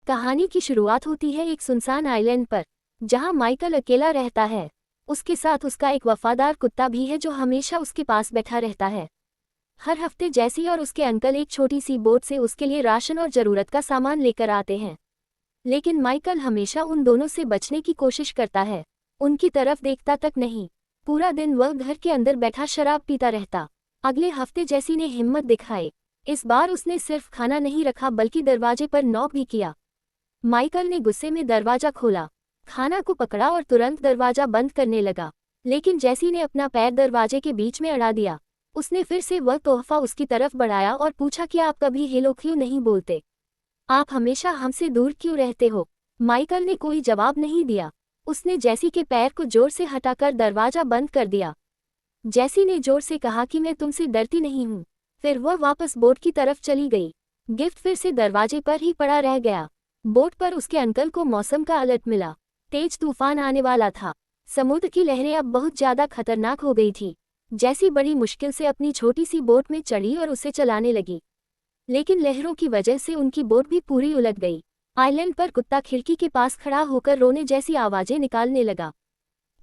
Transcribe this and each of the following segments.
कहानी की शुरुआत होती है एक सुनसान आइलैंड पर, जहां माइकल अकेला रहता है। उसके साथ उसका एक वफादार कुत्ता भी है जो हमेशा उसके पास बैठा रहता है। हर हफ्ते जैसी और उसके अंकल एक छोटी सी बोट से उसके लिए राशन और जरूरत का सामान लेकर आते हैं। लेकिन माइकल हमेशा उन दोनों से बचने की कोशिश करता है, उनकी तरफ देखता तक नहीं। पूरा दिन वह घर के अंदर बैठा शराब पीता रहता। अगले हफ्ते जैसी ने हिम्मत दिखाई। इस बार उसने सिर्फ खाना नहीं रखा बल्कि दरवाजे पर नॉक भी किया। माइकल ने गुस्से में दरवाजा खोला, खाना को पकड़ा और तुरंत दरवाजा बंद करने लगा। लेकिन जैसी ने अपना पैर दरवाजे के बीच में अड़ा दिया। उसने फिर से वह तोहफा उसकी तरफ बढ़ाया और पूछा कि आप कभी हेलो क्यों नहीं बोलते? आप हमेशा हमसे दूर क्यों रहते हो? माइकल ने कोई जवाब नहीं दिया। उसने जैसी के पैर को जोर से हटाकर दरवाजा बंद कर दिया। जैसी ने जोर से कहा कि मैं तुमसे डरती नहीं हूँ। फिर वह वापस बोट की तरफ चली गई। गिफ्ट फिर से दरवाजे पर ही पड़ा रह गया। बोट पर उसके अंकल को मौसम का अलर्ट मिला। तेज तूफान आने वाला था। समुद्र की लहरें अब बहुत ज्यादा खतरनाक हो गई थी। जैसी बड़ी मुश्किल से अपनी छोटी सी बोट में चढ़ी और उसे चलाने लगी। लेकिन लहरों की वजह से उनकी बोट भी पूरी उलट गई। आइलैंड पर कुत्ता खिड़की के पास खड़ा होकर रोने जैसी आवाजें निकालने लगा।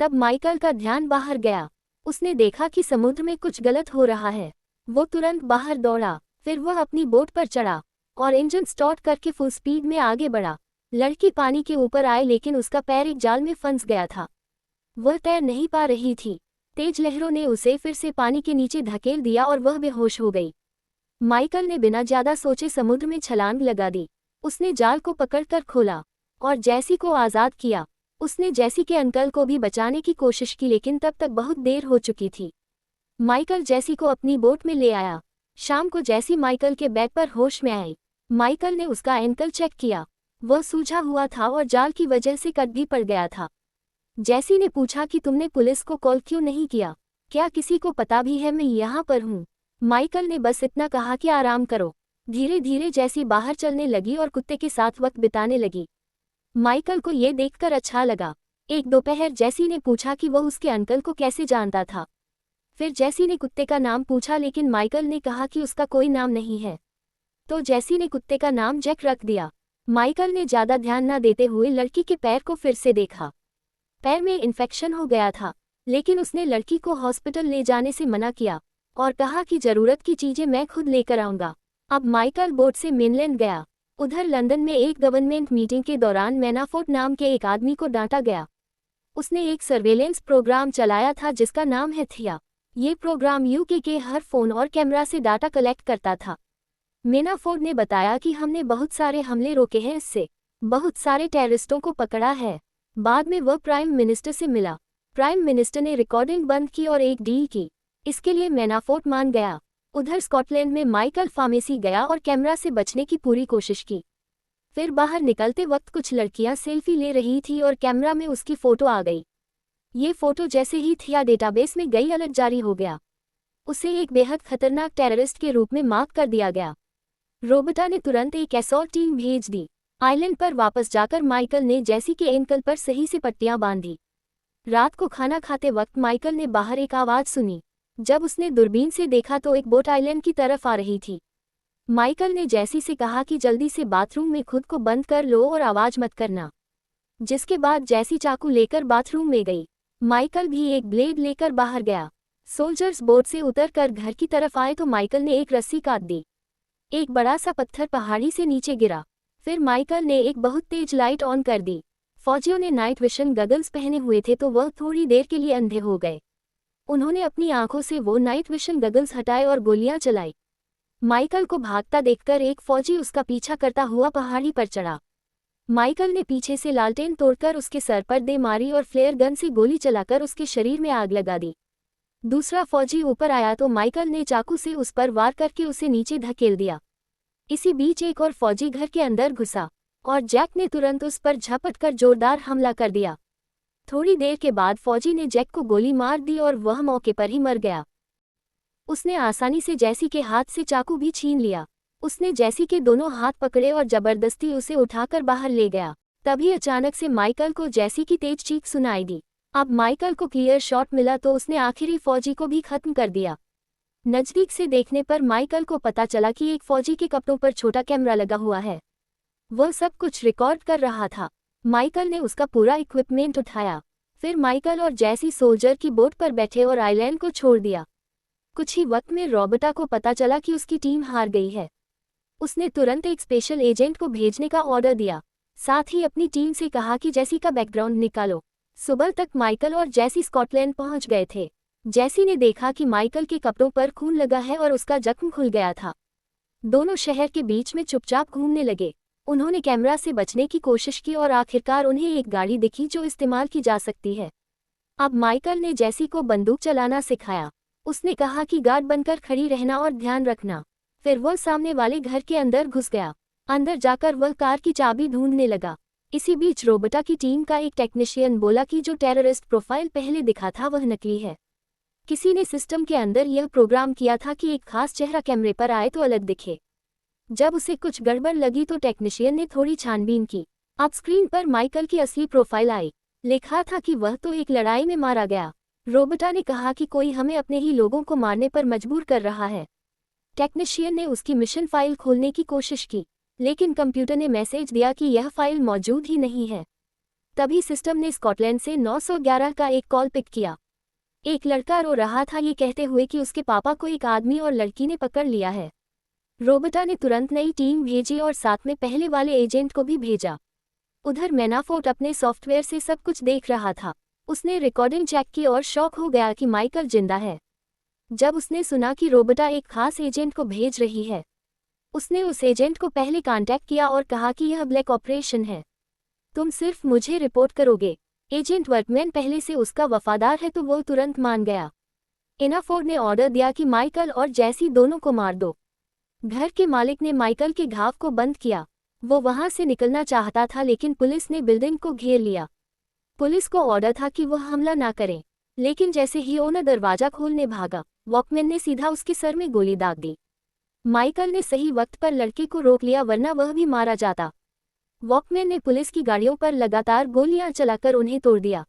तब माइकल का ध्यान बाहर गया। उसने देखा कि समुद्र में कुछ गलत हो रहा है। वो तुरंत बाहर दौड़ा। फिर वह अपनी बोट पर चढ़ा और इंजन स्टार्ट करके फुल स्पीड में आगे बढ़ा। लड़की पानी के ऊपर आए लेकिन उसका पैर एक जाल में फंस गया था। वह तैर नहीं पा रही थी। तेज लहरों ने उसे फिर से पानी के नीचे धकेल दिया और वह बेहोश हो गई। माइकल ने बिना ज्यादा सोचे समुद्र में छलांग लगा दी। उसने जाल को पकड़कर खोला और जैसी को आज़ाद किया। उसने जैसी के अंकल को भी बचाने की कोशिश की लेकिन तब तक बहुत देर हो चुकी थी। माइकल जैसी को अपनी बोट में ले आया। शाम को जैसी माइकल के बेड पर होश में आई। माइकल ने उसका एंकल चेक किया। वह सूजा हुआ था और जाल की वजह से कट भी पड़ गया था। जैसी ने पूछा कि तुमने पुलिस को कॉल क्यों नहीं किया? क्या किसी को पता भी है मैं यहाँ पर हूँ? माइकल ने बस इतना कहा कि आराम करो। धीरे धीरे जैसी बाहर चलने लगी और कुत्ते के साथ वक्त बिताने लगी। माइकल को ये देखकर अच्छा लगा। एक दोपहर जैसी ने पूछा कि वह उसके अंकल को कैसे जानता था। फिर जैसी ने कुत्ते का नाम पूछा लेकिन माइकल ने कहा कि उसका कोई नाम नहीं है। तो जैसी ने कुत्ते का नाम जैक रख दिया। माइकल ने ज्यादा ध्यान न देते हुए लड़की के पैर को फिर से देखा। पैर में इन्फेक्शन हो गया था, लेकिन उसने लड़की को हॉस्पिटल ले जाने से मना किया और कहा कि जरूरत की चीजें मैं खुद लेकर आऊंगा। अब माइकल बोट से मेनलैंड गया। उधर लंदन में एक गवर्नमेंट मीटिंग के दौरान मैनाफोर्ट नाम के एक आदमी को डांटा गया। उसने एक सर्वेलेंस प्रोग्राम चलाया था जिसका नाम है थिया। ये प्रोग्राम यूके के हर फोन और कैमरा से डाटा कलेक्ट करता था। मैनाफोर्ट ने बताया कि हमने बहुत सारे हमले रोके हैं, इससे बहुत सारे टेररिस्टों को पकड़ा है। बाद में वह प्राइम मिनिस्टर से मिला। प्राइम मिनिस्टर ने रिकॉर्डिंग बंद की और एक डील की। इसके लिए मैनाफोर्ट मान गया। उधर स्कॉटलैंड में माइकल फार्मेसी गया और कैमरा से बचने की पूरी कोशिश की। फिर बाहर निकलते वक्त कुछ लड़कियां सेल्फी ले रही थी और कैमरा में उसकी फोटो आ गई। ये फोटो जैसे ही थिया डेटाबेस में गई अलर्ट जारी हो गया। उसे एक बेहद खतरनाक टेररिस्ट के रूप में मार्क कर दिया गया। रोबर्टा ने तुरंत एक असॉल्ट टीम भेज दी। आइलैंड पर वापस जाकर माइकल ने जैसी के एंकल पर सही से पट्टियां बांधी। रात को खाना खाते वक्त माइकल ने बाहर एक आवाज सुनी। जब उसने दूरबीन से देखा तो एक बोट आइलैंड की तरफ आ रही थी। माइकल ने जैसी से कहा कि जल्दी से बाथरूम में खुद को बंद कर लो और आवाज मत करना। जिसके बाद जैसी चाकू लेकर बाथरूम में गई। माइकल भी एक ब्लेड लेकर बाहर गया। सोल्जर्स बोट से उतरकर घर की तरफ आए तो माइकल ने एक रस्सी काट दी। एक बड़ा सा पत्थर पहाड़ी से नीचे गिरा। फिर माइकल ने एक बहुत तेज लाइट ऑन कर दी। फौजियों ने नाइट विशन गगल्स पहने हुए थे तो वह थोड़ी देर के लिए अंधे हो गए। उन्होंने अपनी आंखों से वो नाइट विशन गगल्स हटाए और गोलियां चलाई। माइकल को भागता देखकर एक फौजी उसका पीछा करता हुआ पहाड़ी पर चढ़ा। माइकल ने पीछे से लालटेन तोड़कर उसके सर पर दे मारी और फ्लेयर गन से गोली चलाकर उसके शरीर में आग लगा दी। दूसरा फौजी ऊपर आया तो माइकल ने चाकू से उस पर वार करके उसे नीचे धकेल दिया। इसी बीच एक और फौजी घर के अंदर घुसा और जैक ने तुरंत उस पर झपटकर जोरदार हमला कर दिया। थोड़ी देर के बाद फौजी ने जैक को गोली मार दी और वह मौके पर ही मर गया। उसने आसानी से जैसी के हाथ से चाकू भी छीन लिया। उसने जैसी के दोनों हाथ पकड़े और जबरदस्ती उसे उठाकर बाहर ले गया। तभी अचानक से माइकल को जैसी की तेज चीख सुनाई दी। अब माइकल को क्लियर शॉट मिला तो उसने आखिरी फौजी को भी खत्म कर दिया। नजदीक से देखने पर माइकल को पता चला कि एक फौजी के कपड़ों पर छोटा कैमरा लगा हुआ है। वह सब कुछ रिकॉर्ड कर रहा था। माइकल ने उसका पूरा इक्विपमेंट उठाया। फिर माइकल और जैसी सोल्जर की बोट पर बैठे और आइलैंड को छोड़ दिया। कुछ ही वक्त में रॉबर्टा को पता चला कि उसकी टीम हार गई है। उसने तुरंत एक स्पेशल एजेंट को भेजने का ऑर्डर दिया। साथ ही अपनी टीम से कहा कि जैसी का बैकग्राउंड निकालो। सुबह तक माइकल और जैसी स्कॉटलैंड पहुंच गए थे। जैसी ने देखा कि माइकल के कपड़ों पर खून लगा है और उसका जख्म खुल गया था। दोनों शहर के बीच में चुपचाप घूमने लगे। उन्होंने कैमरा से बचने की कोशिश की और आखिरकार उन्हें एक गाड़ी दिखी जो इस्तेमाल की जा सकती है। अब माइकल ने जैसी को बंदूक चलाना सिखाया। उसने कहा कि गार्ड बनकर खड़ी रहना और ध्यान रखना। फिर वह सामने वाले घर के अंदर घुस गया। अंदर जाकर वह कार की चाबी ढूंढने लगा। इसी बीच रॉबर्टा की टीम का एक टेक्नीशियन बोला कि जो टेररिस्ट प्रोफाइल पहले दिखा था वह नकली है। किसी ने सिस्टम के अंदर यह प्रोग्राम किया था कि एक खास चेहरा कैमरे पर आए तो अलग दिखे। जब उसे कुछ गड़बड़ लगी तो टेक्नीशियन ने थोड़ी छानबीन की। अब स्क्रीन पर माइकल की असली प्रोफाइल आई। लिखा था कि वह तो एक लड़ाई में मारा गया। रॉबर्टा ने कहा कि कोई हमें अपने ही लोगों को मारने पर मजबूर कर रहा है। टेक्नीशियन ने उसकी मिशन फाइल खोलने की कोशिश की, लेकिन कंप्यूटर ने मैसेज दिया कि यह फाइल मौजूद ही नहीं है। तभी सिस्टम ने स्कॉटलैंड से 911 का एक कॉल पिक किया। एक लड़का रो रहा था ये कहते हुए कि उसके पापा को एक आदमी और लड़की ने पकड़ लिया है। रॉबर्टा ने तुरंत नई टीम भेजी और साथ में पहले वाले एजेंट को भी भेजा। उधर मैनाफोर्ट अपने सॉफ्टवेयर से सब कुछ देख रहा था। उसने रिकॉर्डिंग चेक की और शॉक हो गया कि माइकल जिंदा है। जब उसने सुना कि रॉबर्टा एक खास एजेंट को भेज रही है, उसने उस एजेंट को पहले कांटेक्ट किया और कहा कि यह ब्लैक ऑपरेशन है, तुम सिर्फ मुझे रिपोर्ट करोगे। एजेंट वर्कमैन पहले से उसका वफादार है तो वो तुरंत मान गया। एनाफोर्ड ने ऑर्डर दिया कि माइकल और जैसी दोनों को मार दो। घर के मालिक ने माइकल के घाव को बंद किया। वो वहां से निकलना चाहता था लेकिन पुलिस ने बिल्डिंग को घेर लिया। पुलिस को ऑर्डर था कि वह हमला ना करें, लेकिन जैसे ही ओनर दरवाजा खोलने भागा, वॉकमैन ने सीधा उसके सर में गोली दाग दी। माइकल ने सही वक्त पर लड़के को रोक लिया वरना वह भी मारा जाता। वॉकमैन ने पुलिस की गाड़ियों पर लगातार गोलियां चलाकर उन्हें तोड़ दिया।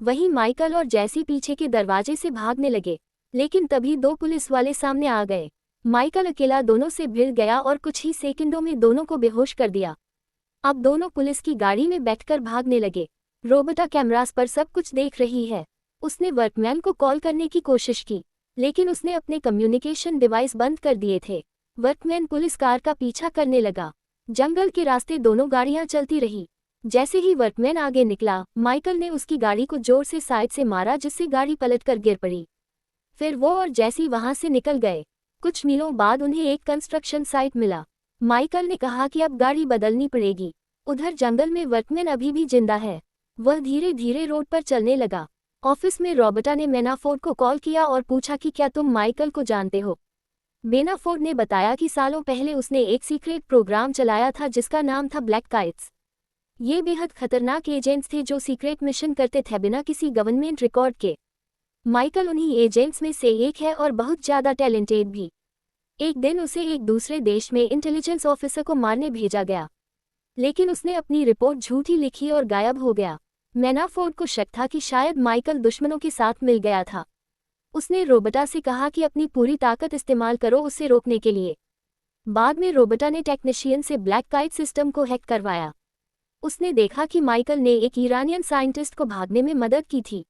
वहीं माइकल और जैसी पीछे के दरवाजे से भागने लगे, लेकिन तभी दो पुलिस वाले सामने आ गए। माइकल अकेला दोनों से भिड़ गया और कुछ ही सेकंडों में दोनों को बेहोश कर दिया। अब दोनों पुलिस की गाड़ी में बैठकर भागने लगे। रॉबर्टा कैमरास पर सब कुछ देख रही है। उसने वर्कमैन को कॉल करने की कोशिश की, लेकिन उसने अपने कम्युनिकेशन डिवाइस बंद कर दिए थे। वर्कमैन पुलिस कार का पीछा करने लगा। जंगल के रास्ते दोनों गाड़ियां चलती रही। जैसे ही वर्कमैन आगे निकला, माइकल ने उसकी गाड़ी को जोर से साइड से मारा जिससे गाड़ी पलटकर गिर पड़ी। फिर वो और जैसी वहां से निकल गए। कुछ मीलों बाद उन्हें एक कंस्ट्रक्शन साइट मिला। माइकल ने कहा कि अब गाड़ी बदलनी पड़ेगी। उधर जंगल में वर्कमैन अभी भी जिंदा है। वह धीरे धीरे रोड पर चलने लगा। ऑफिस में रॉबर्टा ने मैनाफोर्ड को कॉल किया और पूछा कि क्या तुम माइकल को जानते हो। मैनाफोर्ड ने बताया कि सालों पहले उसने एक सीक्रेट प्रोग्राम चलाया था जिसका नाम था ब्लैक काइट्स। ये बेहद खतरनाक एजेंट्स थे जो सीक्रेट मिशन करते थे बिना किसी गवर्नमेंट रिकॉर्ड के। माइकल उन्हीं एजेंट्स में से एक है और बहुत ज़्यादा टैलेंटेड भी। एक दिन उसे एक दूसरे देश में इंटेलिजेंस ऑफिसर को मारने भेजा गया, लेकिन उसने अपनी रिपोर्ट झूठी लिखी और गायब हो गया। मैनाफोर्ड को शक था कि शायद माइकल दुश्मनों के साथ मिल गया था। उसने रॉबर्टा से कहा कि अपनी पूरी ताकत इस्तेमाल करो उसे रोकने के लिए। बाद में रॉबर्टा ने टेक्नीशियन से ब्लैक काइट सिस्टम को हैक करवाया। उसने देखा कि माइकल ने एक ईरानियन साइंटिस्ट को भागने में मदद की थी।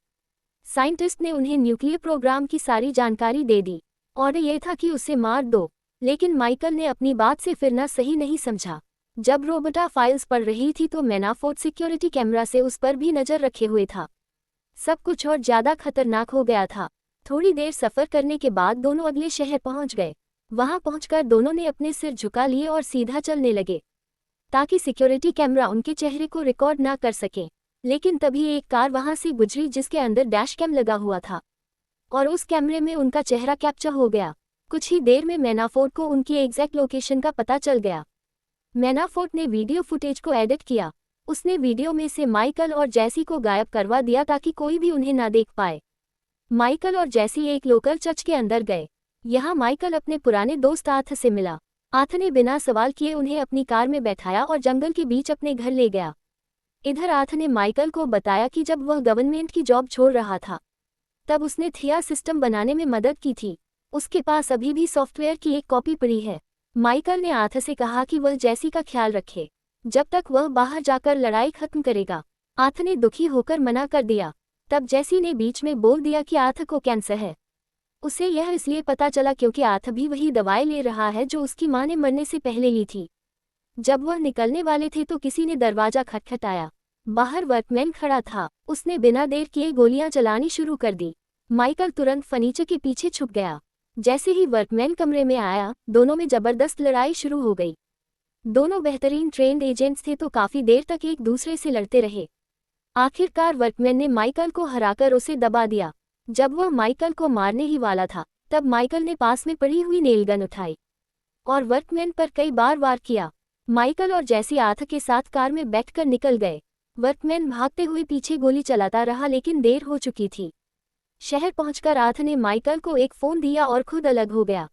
साइंटिस्ट ने उन्हें न्यूक्लियर प्रोग्राम की सारी जानकारी दे दी और ये था कि उसे मार दो, लेकिन माइकल ने अपनी बात से फिरना सही नहीं समझा। जब रॉबर्टा फाइल्स पढ़ रही थी तो मैनाफोर्ड सिक्योरिटी कैमरा से उस पर भी नजर रखे हुए था। सब कुछ और ज्यादा खतरनाक हो गया था। थोड़ी देर सफर करने के बाद दोनों अगले शहर पहुंच गए। वहां पहुंचकर दोनों ने अपने सिर झुका लिए और सीधा चलने लगे ताकि सिक्योरिटी कैमरा उनके चेहरे को रिकॉर्ड ना कर सके। लेकिन तभी एक कार वहां से गुजरी जिसके अंदर डैश कैम लगा हुआ था और उस कैमरे में उनका चेहरा कैप्चर हो गया। कुछ ही देर में मैनाफोर्ड को उनकी एग्जैक्ट लोकेशन का पता चल गया। मैनाफोर्ड ने वीडियो फुटेज को एडिट किया। उसने वीडियो में से माइकल और जैसी को गायब करवा दिया ताकि कोई भी उन्हें ना देख पाए। माइकल और जैसी एक लोकल चर्च के अंदर गए। यहाँ माइकल अपने पुराने दोस्त आथ से मिला। आथ ने बिना सवाल किए उन्हें अपनी कार में बैठाया और जंगल के बीच अपने घर ले गया। इधर आथ ने माइकल को बताया कि जब वह गवर्नमेंट की जॉब छोड़ रहा था तब उसने थिया सिस्टम बनाने में मदद की थी। उसके पास अभी भी सॉफ्टवेयर की एक कॉपी पड़ी है। माइकल ने आथ से कहा कि वह जैसी का ख्याल रखे। जब तक वह बाहर जाकर लड़ाई खत्म करेगा। आथ ने दुखी होकर मना कर दिया। तब जेसी ने बीच में बोल दिया कि आथ को कैंसर है। उसे यह इसलिए पता चला क्योंकि आथ भी वही दवाई ले रहा है जो उसकी मां ने मरने से पहले ली थी। जब वह निकलने वाले थे तो किसी ने दरवाजा खटखटाया। बाहर वर्कमैन खड़ा था। उसने बिना देर किए गोलियां चलानी शुरू कर दी। माइकल तुरंत फर्नीचर के पीछे छुप गया। जैसे ही वर्कमैन कमरे में आया, दोनों में जबरदस्त लड़ाई शुरू हो गई। दोनों बेहतरीन ट्रेंड एजेंट्स थे तो काफी देर तक एक दूसरे से लड़ते रहे। आखिरकार वर्कमैन ने माइकल को हराकर उसे दबा दिया। जब वह माइकल को मारने ही वाला था, तब माइकल ने पास में पड़ी हुई नेल गन उठाई और वर्कमैन पर कई बार वार किया। माइकल और जैसी आथ के साथ कार में बैठकर निकल गए। वर्कमैन भागते हुए पीछे गोली चलाता रहा लेकिन देर हो चुकी थी। शहर पहुंचकर आथ ने माइकल को एक फोन दिया और खुद अलग हो गया।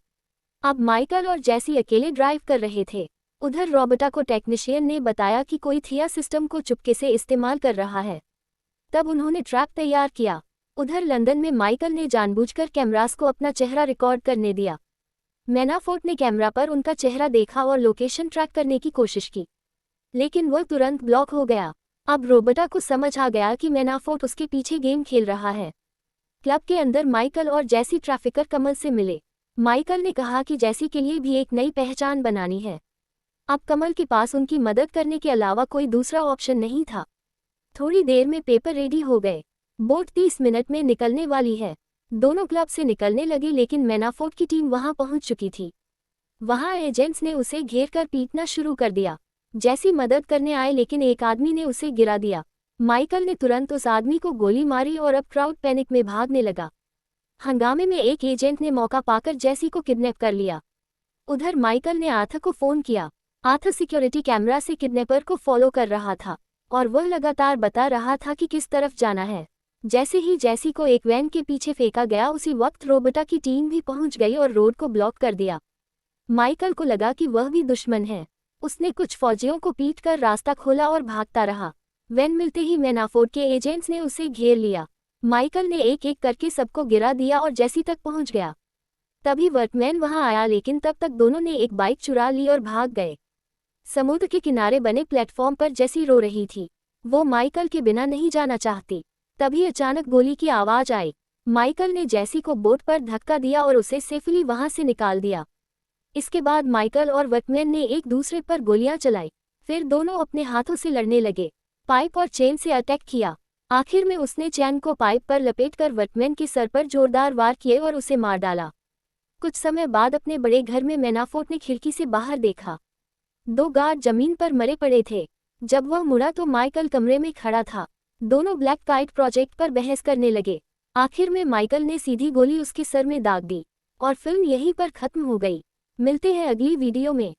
अब माइकल और जैसी अकेले ड्राइव कर रहे थे। उधर रॉबर्टा को टेक्नीशियन ने बताया कि कोई थिया सिस्टम को चुपके से इस्तेमाल कर रहा है। तब उन्होंने ट्रैप तैयार किया। उधर लंदन में माइकल ने जानबूझकर कैमरास को अपना चेहरा रिकॉर्ड करने दिया। मैनाफोर्ट ने कैमरा पर उनका चेहरा देखा और लोकेशन ट्रैक करने की कोशिश की, लेकिन वह तुरंत ब्लॉक हो गया। अब रॉबर्टा को समझ आ गया कि मैनाफोर्ट उसके पीछे गेम खेल रहा है। क्लब के अंदर माइकल और जैसी ट्रैफिकर कमल से मिले। माइकल ने कहा कि जैसी के लिए भी एक नई पहचान बनानी है। अब कमल के पास उनकी मदद करने के अलावा कोई दूसरा ऑप्शन नहीं था। थोड़ी देर में पेपर रेडी हो गए। बोट 30 मिनट में निकलने वाली है। दोनों क्लब से निकलने लगे लेकिन मैनाफोर्ट की टीम वहां पहुंच चुकी थी। वहां एजेंट्स ने उसे घेर कर पीटना शुरू कर दिया। जैसी मदद करने आए लेकिन एक आदमी ने उसे गिरा दिया। माइकल ने तुरंत उस आदमी को गोली मारी और अब क्राउड पैनिक में भागने लगा। हंगामे में एक एजेंट ने मौका पाकर जैसी को किडनैप कर लिया। उधर माइकल ने आथ को फोन किया। आथ सिक्योरिटी कैमरा से किडनैपर को फॉलो कर रहा था और वह लगातार बता रहा था कि किस तरफ जाना है। जैसे ही जैसी को एक वैन के पीछे फेंका गया, उसी वक्त रॉबर्टा की टीम भी पहुंच गई और रोड को ब्लॉक कर दिया। माइकल को लगा कि वह भी दुश्मन है। उसने कुछ फौजियों को पीटकर रास्ता खोला और भागता रहा। वैन मिलते ही मैनाफोर्ट के एजेंट्स ने उसे घेर लिया। माइकल ने एक एक करके सबको गिरा दिया और जैसी तक पहुंच गया। तभी वर्कमैन वहां आया लेकिन तब तक दोनों ने एक बाइक चुरा ली और भाग गए। समुद्र के किनारे बने प्लेटफॉर्म पर जैसी रो रही थी। वो माइकल के बिना नहीं जाना चाहती। तभी अचानक गोली की आवाज आई। माइकल ने जैसी को बोट पर धक्का दिया और उसे सेफली वहां से निकाल दिया। इसके बाद माइकल और वर्कमैन ने एक दूसरे पर गोलियां चलाई। फिर दोनों अपने हाथों से लड़ने लगे। पाइप और चेन से अटैक किया। आखिर में उसने चैन को पाइप पर लपेटकर वर्कमैन के सर पर जोरदार वार किए और उसे मार डाला। कुछ समय बाद अपने बड़े घर में मैनाफोर्ट ने खिड़की से बाहर देखा। 2 गार्ड जमीन पर मरे पड़े थे। जब वह मुड़ा तो माइकल कमरे में खड़ा था। दोनों ब्लैक काइट प्रोजेक्ट पर बहस करने लगे। आखिर में माइकल ने सीधी गोली उसके सर में दाग दी और फिल्म यहीं पर खत्म हो गई। मिलते हैं अगली वीडियो में।